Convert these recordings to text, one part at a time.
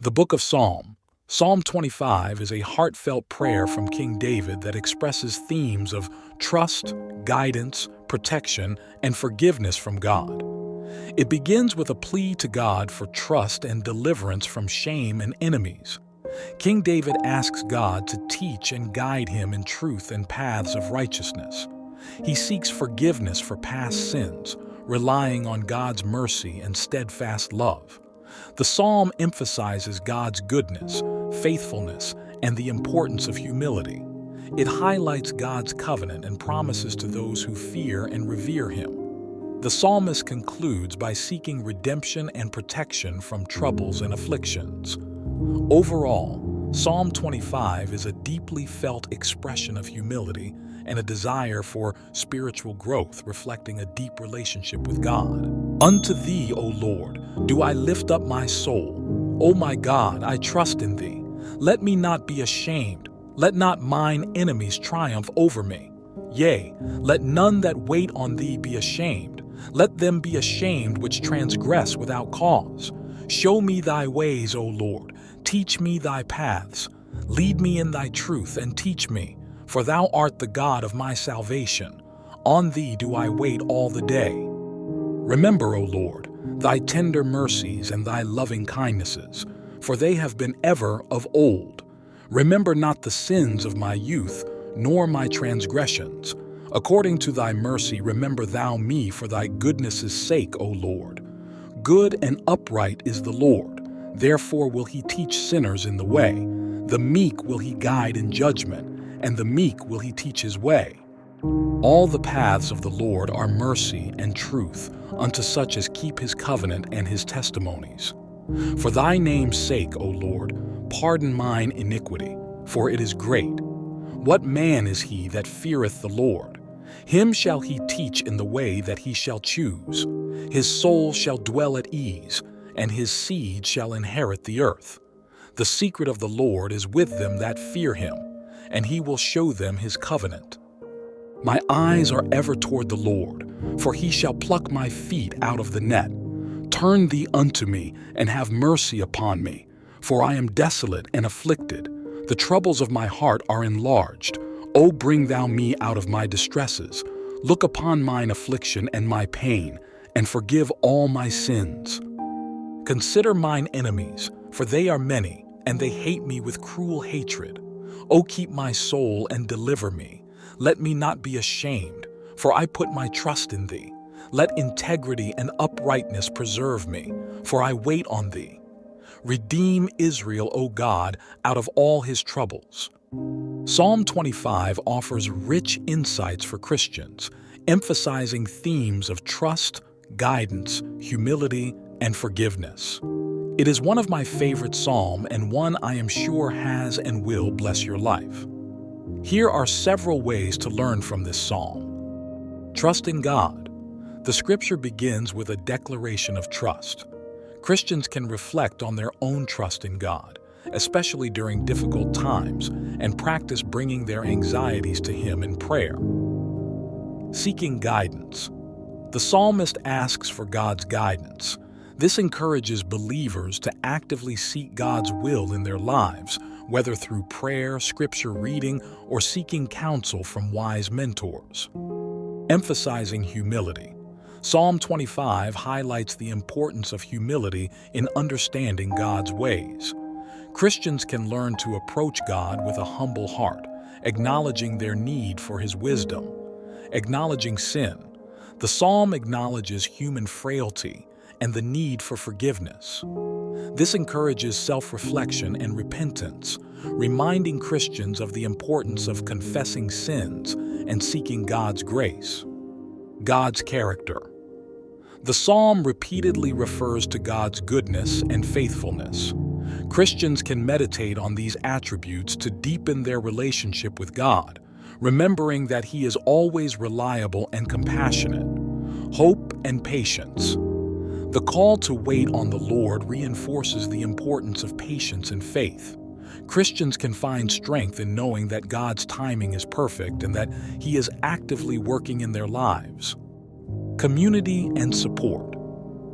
The Book of Psalm. Psalm 25 is a heartfelt prayer from King David that expresses themes of trust, guidance, protection, and forgiveness from God. It begins with a plea to God for trust and deliverance from shame and enemies. King David asks God to teach and guide him in truth and paths of righteousness. He seeks forgiveness for past sins, relying on God's mercy and steadfast love. The psalm emphasizes God's goodness, faithfulness, and the importance of humility. It highlights God's covenant and promises to those who fear and revere Him. The psalmist concludes by seeking redemption and protection from troubles and afflictions. Overall, Psalm 25 is a deeply felt expression of humility and a desire for spiritual growth, reflecting a deep relationship with God. Unto Thee, O Lord, do I lift up my soul. O my God, I trust in Thee. Let me not be ashamed. Let not mine enemies triumph over me. Yea, let none that wait on Thee be ashamed. Let them be ashamed which transgress without cause. Show me Thy ways, O Lord. Teach me Thy paths. Lead me in Thy truth and teach me, for Thou art the God of my salvation. On Thee do I wait all the day. Remember, O Lord, Thy tender mercies and Thy loving kindnesses, for they have been ever of old. Remember not the sins of my youth, nor my transgressions. According to Thy mercy remember Thou me for Thy goodness' sake, O Lord. Good and upright is the Lord, therefore will He teach sinners in the way. The meek will He guide in judgment, and the meek will He teach His way. All the paths of the Lord are mercy and truth unto such as keep His covenant and His testimonies. For Thy name's sake, O Lord, pardon mine iniquity, for it is great. What man is he that feareth the Lord? Him shall He teach in the way that he shall choose. His soul shall dwell at ease, and his seed shall inherit the earth. The secret of the Lord is with them that fear Him, and He will show them His covenant. My eyes are ever toward the Lord, for He shall pluck my feet out of the net. Turn Thee unto me, and have mercy upon me, for I am desolate and afflicted. The troubles of my heart are enlarged. O bring Thou me out of my distresses. Look upon mine affliction and my pain, and forgive all my sins. Consider mine enemies, for they are many, and they hate me with cruel hatred. O keep my soul and deliver me. Let me not be ashamed, for I put my trust in Thee. Let integrity and uprightness preserve me, for I wait on Thee. Redeem Israel, O God, out of all his troubles. Psalm 25 offers rich insights for Christians, emphasizing themes of trust, guidance, humility, and forgiveness. It is one of my favorite psalms and one I am sure has and will bless your life. Here are several ways to learn from this psalm. Trust in God. The scripture begins with a declaration of trust. Christians can reflect on their own trust in God, especially during difficult times, and practice bringing their anxieties to Him in prayer. Seeking guidance. The psalmist asks for God's guidance. This encourages believers to actively seek God's will in their lives, whether through prayer, scripture reading, or seeking counsel from wise mentors. Emphasizing humility. Psalm 25 highlights the importance of humility in understanding God's ways. Christians can learn to approach God with a humble heart, acknowledging their need for His wisdom. Acknowledging sin. The psalm acknowledges human frailty and the need for forgiveness. This encourages self-reflection and repentance, reminding Christians of the importance of confessing sins and seeking God's grace. God's character. The psalm repeatedly refers to God's goodness and faithfulness. Christians can meditate on these attributes to deepen their relationship with God, remembering that He is always reliable and compassionate. Hope and patience. The call to wait on the Lord reinforces the importance of patience and faith. Christians can find strength in knowing that God's timing is perfect and that He is actively working in their lives. Community and support.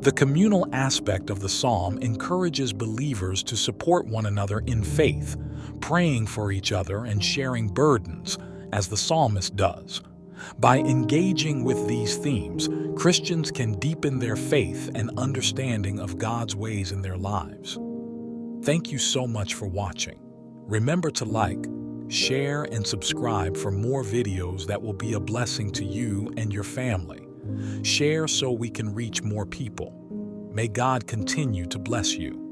The communal aspect of the psalm encourages believers to support one another in faith, praying for each other and sharing burdens, as the psalmist does. By engaging with these themes, Christians can deepen their faith and understanding of God's ways in their lives. Thank you so much for watching. Remember to like, share, and subscribe for more videos that will be a blessing to you and your family. Share so we can reach more people. May God continue to bless you.